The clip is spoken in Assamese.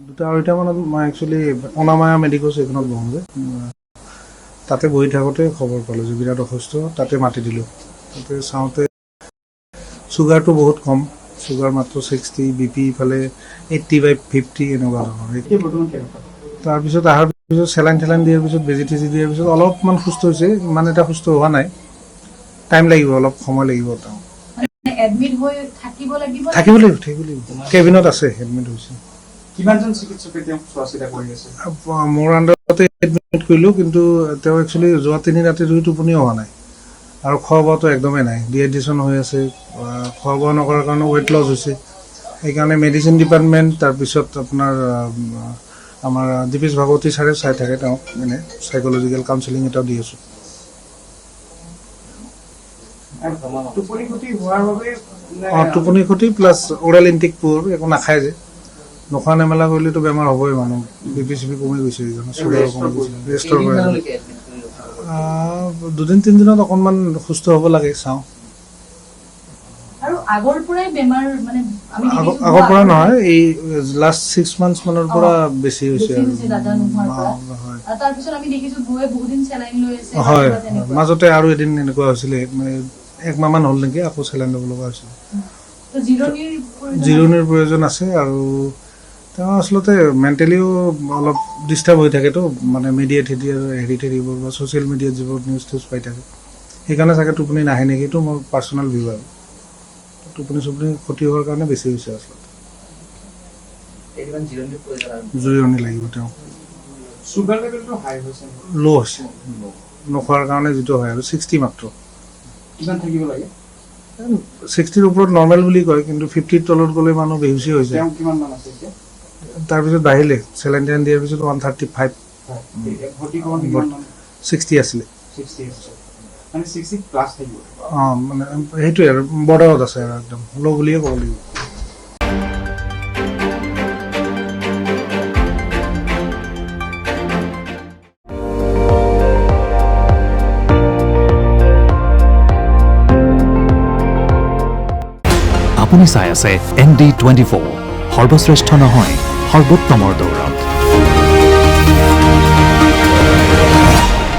2টা 2:30 মানত মই একচুৱেলি অনামায়া মেডিকেল সেইখনত বহোঁ যে তাতে বহি থাকোঁতে খবৰ পালোঁ যে বিৰাট অসুস্থ। তাতে মাতি দিলোঁ। তাতে চাওঁতে চুগাৰটো বহুত কম, চুগাৰ মাত্ৰ 60, BP ইফালে 85-50 এনেকুৱা ধৰণৰ। তাৰপিছত অহাৰ পিছত চেলাইন দিয়াৰ পিছত বেজি টেজি দিয়াৰ পিছত অলপমান সুস্থ হৈছে, ইমান এটা সুস্থ হোৱা নাই, টাইম লাগিব, অলপ সময় লাগিব। থাকিব লাগিব, কেবিনত আছে, এডমিট হৈছে। কিমানজন চিকিৎসকে তেওঁক চোৱা চিতা কৰি আছে? মোৰ আণ্ডাৰতে এডমিট কৰিলোঁ, কিন্তু তেওঁ একচুৱেলি যোৱা 3 ৰাতি ধৰি টোপনি অহা নাই আৰু খোৱা বোৱাটো একদমেই নাই, ডিহাইড্ৰেশ্যন হৈ আছে, খোৱা বোৱা নকৰাৰ কাৰণে ৱেইট লছ হৈছে। সেইকাৰণে মেডিচিন ডিপাৰ্টমেণ্ট, তাৰপিছত আপোনাৰ আমাৰ দীপেশ ভাগৱতী ছাৰে চাই থাকে তেওঁক, মানে চাইক'লজিকেল কাউন্সেলিং এটাও দি আছোঁ। টোপনি ক্ষতি প্লাছ অৰেল ইনটেক পুৰ, একো নাখায় যে, নোখোৱা নেমেলা কৰিলেতো বেমাৰ হ'বই মানুহ। BP চিপি কমি গৈছে, চুগাৰ কমি গৈছে, ৰেষ্টৰ কৰে। 2-3 দিনত অকণমান সুস্থ হ'ব লাগে, চাওঁ। আগৰ পৰা নহয়, এই লাষ্ট 6 months মানৰ পৰা বেছি হৈছে। হয়, মাজতে আৰু এদিন এনেকুৱা হৈছিলে, 1 মাহমান হ'ল নেকি, আকৌ চেলাইন ল'ব লগা হৈছিলে। জিৰণিৰ প্ৰয়োজন আছে আৰু তেওঁ আচলতে মেণ্টেলিও অলপ ডিষ্টাৰ্ব হৈ থাকেতো, মানে মিডিয়াত হেৰিবোৰ বা ছ'চিয়েল মিডিয়াত যিবোৰ নিউজ পাই থাকে, সেইকাৰণে চাগে টোপনি নাহে নেকি, এইটো মোৰ পাৰ্চনেল ভিউ আৰু। টোপনি ক্ষতি হোৱাৰ কাৰণে বেছি হৈছে আচলতে। জিৰণি লাগিব তেওঁ। চুগাৰ লেভেলটো হাই হৈছে, ল' হৈছে, নোখোৱাৰ কাৰণে যিটো হয় আৰু 60 মাত্ৰ। কিমান থাকিব লাগে? 60ৰ ওপৰত নৰ্মেল বুলি কয়, কিন্তু 50ৰ তলত গ'লে মানুহ বেহুচি হৈ যায়। কিমান মান আছে এতিয়া? তাৰপিছত বাঢ়িলে, চেলাইন দিয়াৰ পিছত 135, 60 আছিলে। 60 আছে, মানে 60 প্লাছ থাকিব। মানে সেইটোৱে আৰু বৰ্ডাৰত আছে আৰু একদম ল' বুলিয়ে ক'ব লাগিব। আপুনি চাই আছে ND24, সৰ্বশ্ৰেষ্ঠ নহয়, সৰ্বোত্তমৰ দৌৰ।